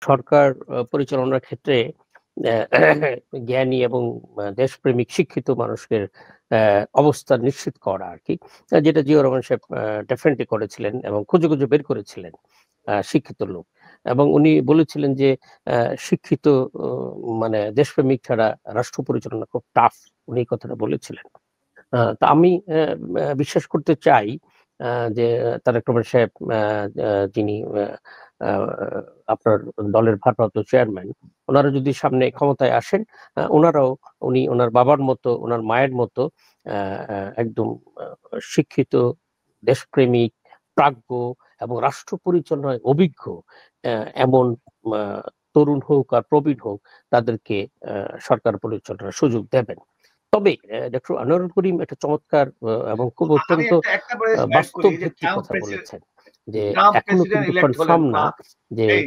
সরকার পরিচালনার ক্ষেত্রে জ্ঞানী এবং দেশপ্রেমিক শিক্ষিত মানুষের অবস্থান নিশ্চিত করা আরকি। যেটা জিয়াউর রহমান সাহেব ডেফিনিটলি করেছিলেন এবং খুঁজে, খুঁজে বের করেছিলেন শিক্ষিত লোক। এবং উনি বলেছিলেন যে শিক্ষিত ও মানে দেশপ্রেমিক ছাড়া রাষ্ট্র পরিচালনা খুব টাফ। উনি এই কথাটা বলেছিলেন। তো আমি বিশ্বাস করতে চাই আ যে তারেক রহমান সাহেব যিনি আ আপনার দলের ভারপ্রাপ্ত চেয়ারম্যান, উনারা যদি সামনে ক্ষমতায় আসেন, উনি উনার বাবার মতো, উনার মায়ের মতো আ আ একদম আ শিক্ষিত, দেশপ্রেমিক, প্রাজ্ঞ এবং রাষ্ট্র পরিচালনায় অভিজ্ঞ অ্যা এমন আ তরুণ হোক আর প্রবীণ হোক, তাদেরকে সরকার পরিচালনার সুযোগ দেবেন। তবে ডক্টর আনোয়ারুল করিম একটা চমৎকার এবং খুব আমি অত্যন্ত একটা প্রশ্ন এড করি, বাস্তব এই যে ভিত্তিক কথা বলেছেন। যে ট্রাম্প এখনো প্রেসিডেন্ট কিন্তু ইলেক্ট হলেন কনফার্ম বা না যে এই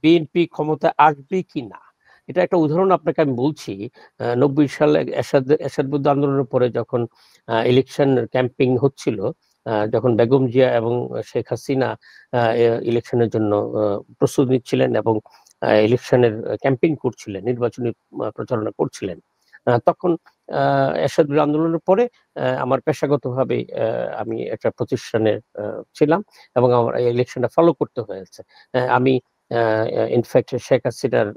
বিএনপি ক্ষমতায় আসবে কিনা। এটা একটা উদাহরণ আপনাকে আমি বলছি। ৯০ সালে এরশাদ বিরুদ্ধে আন্দোলনের পরে যখন ইলেকশন ক্যাম্পেইন হচ্ছিল, যখন বেগম জিয়া এবং শেখ হাসিনা ইলেকশনের জন্য প্রস্তুতি নিচ্ছিলেন এবং ইলেকশনের ক্যাম্পেইন করছিলেন, নির্বাচনী প্রচারণা করছিলেন। তখন এরশাদ বিরোধী আন্দোলনের পরে আমার পেশাগতভাবে আমি একটা প্রতিষ্ঠানে ছিলাম এবং আমার এই ইলেকশনটা ফলো করতে হয়েছে। আমি আ ইনফেক্ট শেখ হাসিনার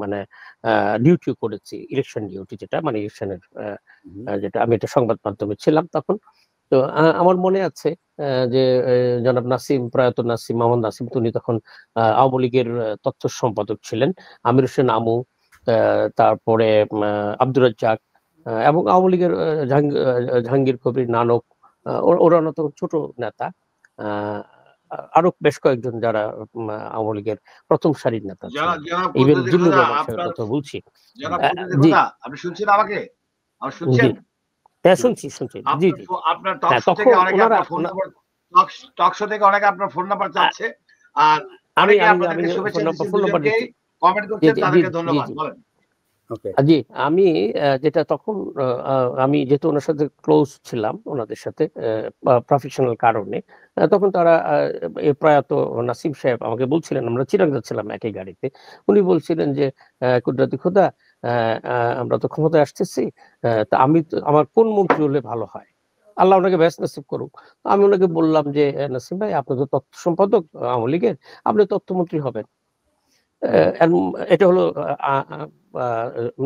মানে আ ডিউটিও করেছি। ইলেকশন ডিউটি যেটা মানে ইলেকশনের হুম, যেটা আমি একটা সংবাদ মাধ্যমে ছিলাম তখন। তো আমার মনে আছে যে জনাব নাসিম, প্রয়াত নাসিম, মোহাম্মদ নাসিম উনি তখন আওয়ামী লীগের তথ্য সম্পাদক ছিলেন। আমির হোসেন আমু, আ তারপরে আব্দুর রাজ্জাক এবং আওয়ামী লীগের জাহাঙ্গীর কবির নানক, ওরা তো ছোট নেতা। আ আরো বেশ কয়েকজন যারা আওয়ামী লীগের ১ম সারির নেতা ছিলেন। জনাব ইভেন কুদ্দুসী জিল্লুর খোদা, রহমান সাহেবের আপনার কথা বলছি। জনাব আ কুদ্দুসী জি, খোদা, আপনি শুনছেন আমাকে? আমার জি। শুনছেন? হ্যাঁ, শুনছি, শুনছি। জি, জি। আপনার টক হ্যাঁ, শো থেকে তখন অনেকে উনারা আপনার ফোন নাম্বার, টক শো থেকে অনেকে আপনার ফোন নাম্বার আ চাচ্ছে। আর আমি অনেকে আমি আমি আপনাদেরকে শুভেচ্ছা দিচ্ছেন, ফোন নাম্বার দুজনকেই দিচ্ছি। কমেন্ট জি, করছেন, জি, জি, তাদেরকে জি, ধন্যবাদ। জি। বলেন। ওকে। জি, আমি যেটা তখন আ আ আমি যেহেতু উনার সাথে ক্লোজ ছিলাম, উনাদের সাথে প্রফেশনাল কারণে। তখন তারা প্রয়াত নাসিম সাহেব আমাকে বলছিলেন, আমরা চিরাং যাচ্ছিলাম একই গাড়িতে। উনি বলছিলেন যে, "কুদরতি খোদা, অ্যা আ আমরা তো ক্ষমতায় আসতেছি। তা আমার কোন মন্ত্রী হলে ভালো হয়? আল্লাহ উনাকে ব্যস্ত নসিব করুক।" আমি উনাকে বললাম যে, নাসিম ভাই আপনি তো তথ্য সম্পাদক আওয়ামী লীগের, আপনি তথ্যমন্ত্রী হবেন।" এম এটা হলো আ আ আ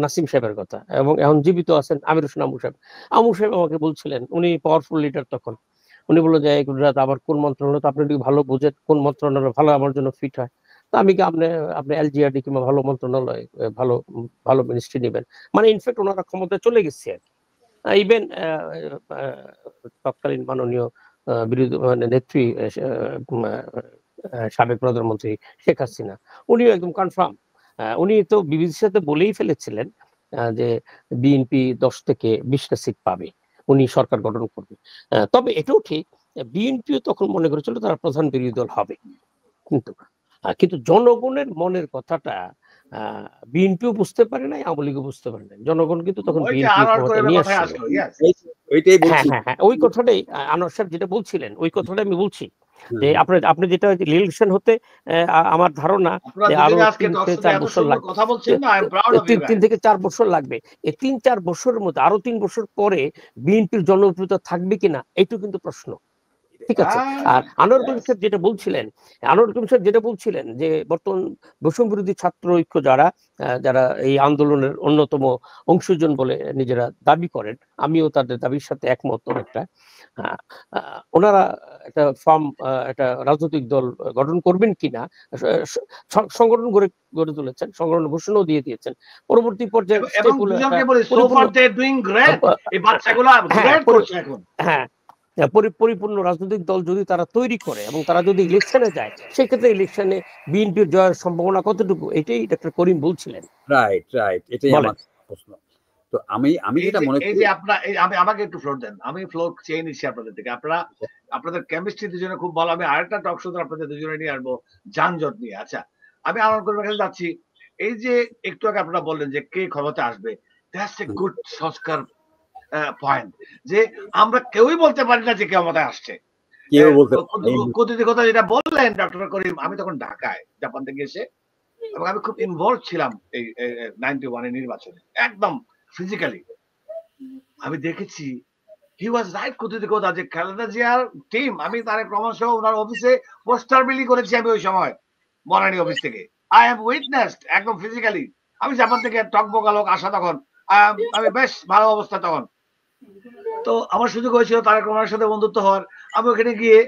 নাসিম সাহেবের কথা এবং এখন জীবিত আছেন আমির হোসেন আমু সাহেব। আমু সাহেব আমাকে বলছিলেন, উনি পাওয়ারফুল লিডার তখন। উনি বলল যে, "গুজরাট আমার কোন মন্ত্রণালয় তো আপনি একটু ভালো বুঝেন কোন মন্ত্রণালয় ভালো আমার জন্য ফিট হয়।" তো আমি কি আপনি এলজিআরডি কিংবা ভালো মন্ত্রণালয় ভালো মিনিস্ট্রি নিবেন। মানে ইনফেক্ট উনারা ক্ষমতায় চলে গেছে আরকি। ইভেন আ তৎকালীন মাননীয় বিরোধী মানে নেত্রী সাবেক প্রধানমন্ত্রী শেখ হাসিনা। উনিও একদম কনফার্ম। উনি তো বিবিসির সাথে বলেই ফেলেছিলেন যে বিএনপি ১০ থেকে ২০ টা সিট পাবে। উনি সরকার গঠন করবে। তবে এটাও ঠিক বিএনপিও তখন মনে করেছিল তারা প্রধান বিরোধী দল হবে। কিন্তু জনগণের মনের কথাটা আ বিএনপিও বুঝতে পারে নাই, আওয়ামী লীগও বুঝতে পারে নাই। জনগণ কিন্তু তখন ওই যে বিএনপি আনোয়ার ক্ষমতায় করিমের নিয়ে কথায় আসছিল। আসলো। ইয়েস। এই ওইটাই হ্যাঁ, বলছি। হ্যাঁ, হ্যাঁ। ওই কথাটাই আনোয়ার সাহেব যেটা বলছিলেন, ওই কথাটাই আমি বলছি। হুম, যে হুম। আপনি যেটা ইলেকশন হতে আমার ধারণা আপনারা যে আরো দুজনে আজকে ৩ টক থেকে শোতে ৪ এত বছর সুন্দর লাগবে। কথা তে বলছেন না, আই তে am proud of you ৩ guys. থেকে ৪ বছর লাগবে। এই ৩-৪ বছরের মধ্যে আরো ৩ বছর পরে বিএনপির জনপ্রিয়তা থাকবে কিনা এটাও কিন্তু প্রশ্ন। ঠিক আছে? আর আনোয়ার করিম ইয়েস। সাহেব যেটা বলছিলেন যে বর্তমান বৈষম্য বিরোধী ছাত্র ঐক্য যারা এই আন্দোলনের অন্যতম অংশজন বলে নিজেরা দাবি করেন, আমিও তাদের দাবির সাথে একমত অনেকটা। আ আ উনারা একটা রাজনৈতিক দল গঠন করবেন কিনা স স সংগঠন গড়ে তুলেছেন। সংগঠনের ঘোষণাও দিয়ে দিয়েছেন। পরবর্তী পর্যায়ে এবং স্টেপ হলো একটা দুজনকে বলি, সো পরিপূর্ণ far they doing a great. পা এই বাচ্চাগুলা হ্যাঁ, গ্রেট করছে এখন। হ্যাঁ। পরিপূর্ণ রাজনৈতিক দল যদি তারা তৈরি করে এবং তারা যদি ইলেকশনে যায়, সেক্ষেত্রে ইলেকশনে বিএনপির জয়ের সম্ভাবনা কতটুকু? এটাই ডক্টর করিম বলছিলেন। Right, right. এটাই বলেন। আমার প্রশ্ন। তো আমি যেটা মনে এই করি যে আপনার আমাকে একটু ফ্লোর দেন। আমি ফ্লোর চেয়ে নিচ্ছি আপনাদের থেকে। আপনাদের কেমিস্ট্রি দুজনে খুব ভালো। আমি আরেকটা টক শো আপনাদের দুজনে নিয়ে আসবো, যানজট নিয়ে। আচ্ছা, আমি আনোয়ার করিমের কাছে যাচ্ছি। এই যে একটু আগে আপনারা বললেন যে কে ক্ষমতায় আসবে, দ্যাটস এ গুড সংস্কার পয়েন্ট। যে আমরা কেউই বলতে পারি না যে কে ক্ষমতায় আসছে। কেউ বলতে কূটনীতির কথা যেটা বললেন ডক্টর করিম, আমি তখন ঢাকায় জাপান থেকে এসে, এবং আমি খুব ইনভলভ ছিলাম এই 91 নির্বাচনে, একদম ফিজিক্যালি। আমি দেখেছি হি ওয়াজ রাইট কূটনীতির কথা, যে খালেদা জিয়ার টিম, আমি তারেক রহমান সহ ওনার অফিসে পোস্টার বিলি করেছি আমি ওই সময় বনানী অফিস থেকে। আই হ্যাভ উইটনেসড একদম ফিজিক্যালি। আমি জাপান থেকে টকবকা লোক আসা তখন, আমি বেশ ভালো অবস্থা তখন। তো আমার সুযোগ হয়েছিল তারেক রহমানের সাথে বন্ধুত্ব হওয়ার। আমি ওখানে গিয়ে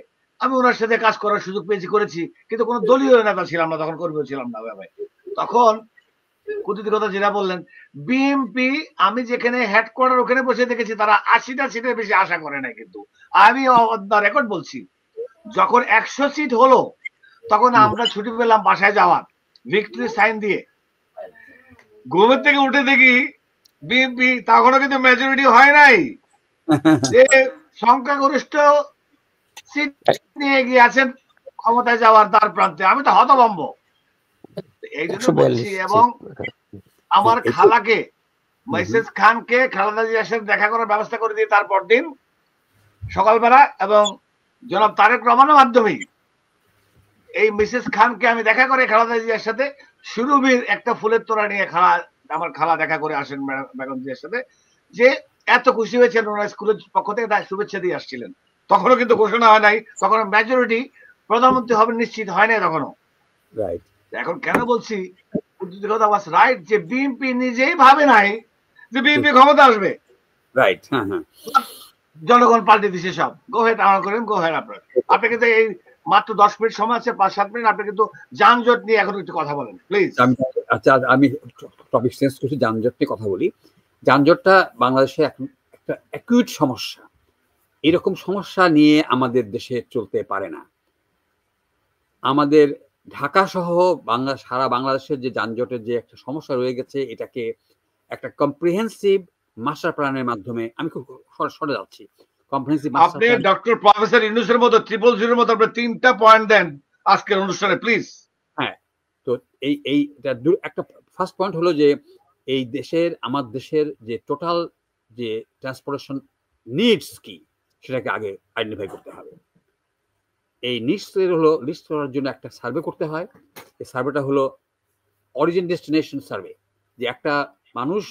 আমি ওনার সাথে কাজ করার সুযোগ করেছি, কিন্তু কোনো দলীয় নেতা ছিলাম না তখন, কর্মীও ছিলাম না ভাই। তখন কূটনীতির কথা যেটা বললেন, বিএনপি আমি যেখানে হেডকোয়ার্টার ওখানে বসে দেখেছি তারা 80টা সিটের বেশি আশা করে নাই। কিন্তু আমি রেকর্ড বলছি, যখন 100 সিট হলো তখন আমরা ছুটি পেলাম বাসায় যাওয়ার, ভিক্টরি সাইন দিয়ে। ঘুমের থেকে উঠে দেখি বিএনপি তখনও কিন্তু মেজরিটি হয় নাই, যে সংখ্যাগরিষ্ঠ সিট নিয়ে গিয়ে আছেন ক্ষমতায় যাওয়ার দ্বার প্রান্তে। আমি তো হতভম্ব এই জন্য বলছি। এবং আমার খালাকে, মিসেস খানকে খালেদা জিয়ার সাথে দেখা করার ব্যবস্থা করে দিয়ে তারপর দিন সকালবেলা, এবং জনাব তারেক রহমানের মাধ্যমেই এই মিসেস খানকে আমি দেখা করে খালেদা জিয়ার সাথে সুরভির একটা ফুলের তোড়া নিয়ে আমার খালা দেখা করে আসেন বেগম জিয়ার সাথে, যে এত খুশি হয়েছেন ওনার স্কুলের পক্ষ থেকে তার শুভেচ্ছা দিয়ে আসছিলেন। তখনও কিন্তু ঘোষণা হয় নাই, তখন মেজরিটি প্রধানমন্ত্রী হবে নিশ্চিত হয় নাই তখনও। এখন কেন বলছি কথা ওয়াজ রাইট, যে বিএনপি নিজেই ভাবে নাই যে বিএনপি ক্ষমতা আসবে, রাইট, জনগণ পাল্টে দিছে সব। গো হেড আমার করেন, গো হেড আপনার। আপনি কিন্তু এই মাত্র 10 মিনিট সময় আছে, 5-7 মিনিট, আপনি কিন্তু যানজট নিয়ে এখন একটু কথা বলেন প্লিজ। আচ্ছা, আমি টপিক চেঞ্জ করছি, যানজট নিয়ে কথা বলি। যানজটটা বাংলাদেশে একটা অ্যাকিউট সমস্যা। এরকম সমস্যা নিয়ে আমাদের দেশে চলতে পারে না। আমাদের ঢাকা সহ সারা বাংলাদেশের যে যানজটের যে একটা সমস্যা রয়ে গেছে, এটাকে একটা কম্প্রিহেন্সিভ মাস্টার প্ল্যানের মাধ্যমে, আমি খুব সরে যাচ্ছি, কম্প্রিহেন্সিভ মাস্টার আপনি প্ল্যান। ডক্টর প্রফেসর ইউনূসের মতো 000 মতো আপনি 3টা পয়েন্ট দেন আজকের অনুষ্ঠানে প্লিজ। হ্যাঁ, তো একটা ফার্স্ট পয়েন্ট হলো যে এই আমার দেশের যে টোটাল যে ট্রান্সপোর্টেশন নিডস কি, সেটাকে আগে আইডেন্টিফাই করতে হবে। এই লিস্ট করার জন্য একটা সার্ভে করতে হয়। এই সার্ভেটা হলো অরিজিন ডেস্টিনেশন সার্ভে, যে একটা মানুষ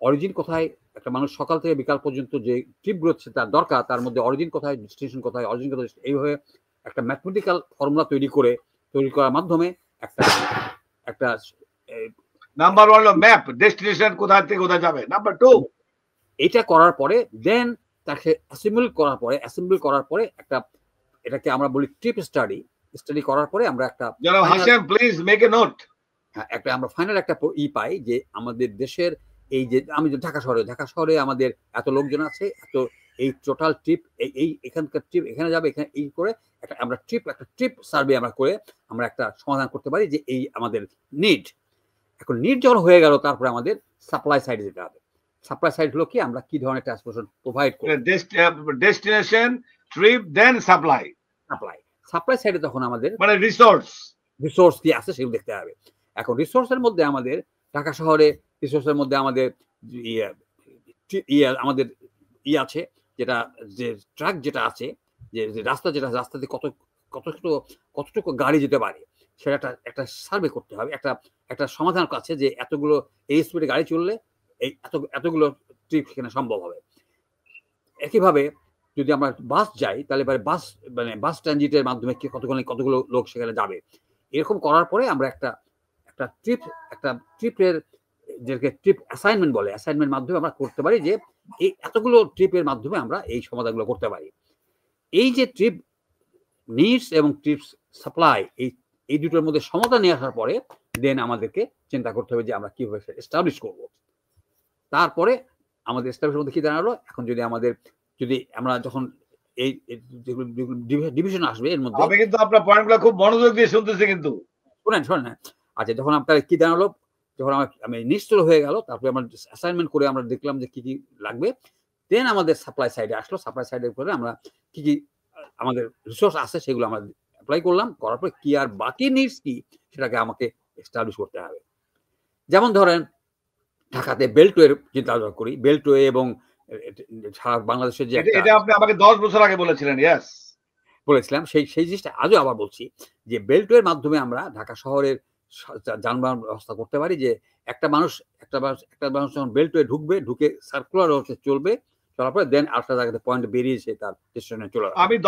অরিজিন কোথায়, একটা মানুষ সকাল থেকে বিকাল পর্যন্ত যে ট্রিপগুলো তার দরকার, তার মধ্যে অরিজিন কোথায়, ডেস্টিনেশন কোথায়, অরিজিন কোথায়, এইভাবে একটা ম্যাথমেটিক্যাল ফর্মুলা তৈরি করার মাধ্যমে একটা নাম্বার 1 হলো ম্যাপ, ডেস্টিনেশন কোথা থেকে কোথায় যাবে। নাম্বার 2, এটা করার পরে দেন তাকে অ্যাসেম্বল করার পরে একটা, এটাকে আমরা বলি ট্রিপ স্টাডি করার পরে আমরা একটা, হাসেন প্লিজ মেক এ নোট, আমরা ফাইনাল একটা পাই যে আমাদের দেশের এই যে, আমি ঢাকা শহরে আমাদের এত লোকজন আছে, এত এই টোটাল ট্রিপ, এই এখানকার ট্রিপ এখানে যাবে, এখানে এই করে একটা ট্রিপ সার্ভে আমরা করে আমরা একটা সমাধান করতে পারি যে এই আমাদের নিড। এখন নিড যখন হয়ে গেল, তারপরে আমাদের সাপ্লাই সাইডে যেতে হবে। সাপ্লাই সাইড হলো কি, আমরা কি ধরনের ট্রান্সপোর্টেশন প্রোভাইড করি, ডেস্টিনেশন, ট্রিপ, দেন সাপ্লাই সাইডে তখন আমাদের মানে রিসোর্স কি আছে সেগুলো দেখতে হবে। এখন রিসোর্সের মধ্যে আমাদের ঢাকা শহরে রিসোর্সের মধ্যে আমাদের আমাদের আছে, যেটা যে ট্রাক যেটা আছে, যে রাস্তাতে কতটুকু গাড়ি যেতে পারে, সেটা একটা সার্ভে করতে হবে। একটা সমাধান আছে যে এতগুলো এই স্পিডে গাড়ি চললে এই এতগুলো ট্রিপ সেখানে সম্ভব হবে। একইভাবে যদি আমরা বাস যাই, তাহলে বাস ট্রানজিটের মাধ্যমে কতগুলো লোক সেখানে যাবে। এরকম করার পরে আমরা একটা ট্রিপের যেটাকে ট্রিপ অ্যাসাইনমেন্ট বলে, অ্যাসাইনমেন্ট মাধ্যমে আমরা করতে পারি যে এই এতগুলো ট্রিপের মাধ্যমে আমরা এই সমাধানগুলো করতে পারি। এই যে ট্রিপ নিডস এবং ট্রিপ সাপ্লাই, এই দুটোর মধ্যে সমাধান নিয়ে আসার পরে দেন আমাদেরকে চিন্তা করতে হবে যে আমরা কিভাবে এস্টাবলিশ করব। তারপরে আমাদের এস্টাবলিশের মধ্যে কি দাঁড়ালো, এখন যদি আমরা যখন এই ডিভিশন আসবে, এর মধ্যে আমি কিন্তু আপনার পয়েন্টগুলো খুব মনোযোগ দিয়ে শুনতেছি, কিন্তু শোনেন। আচ্ছা, যখন আপনার কি দাঁড়ালো, যখন আমি নিশ্চিত হয়ে গেল, তারপরে আমরা অ্যাসাইনমেন্ট করে আমরা দেখলাম যে কি লাগবে, দেন আমাদের সাপ্লাই সাইডে আসলো। সাপ্লাই সাইডের পরে আমরা কি আমাদের রিসোর্স আছে সেগুলো আমরা অ্যাপ্লাই করলাম, করার পরে কি আর বাকি নিডস কি, সেটাকে আমাকে এস্টাবলিশ করতে হবে। যেমন ধরেন ঢাকাতে বেল্টওয়ের চিন্তা করি, বেল্টওয়ে এবং সারা বাংলাদেশের যে এটা আপনি আমাকে 10 বছর আগে বলেছিলেন। ইয়েস, বলেছিলাম, সেই জিনিসটা আজও আবার বলছি যে বেল্টওয়ের মাধ্যমে আমরা ঢাকা শহরের যানবাহন ব্যবস্থা করতে পারি, যে একটা মানুষ যখন বেল্টওয়ে ঢুকবে, ঢুকে সার্কুলার চলবে, চলার পরে দেন আরেকটা জায়গাতে পয়েন্ট বেরিয়ে তার স্টেশনে চলে আসবে। আমি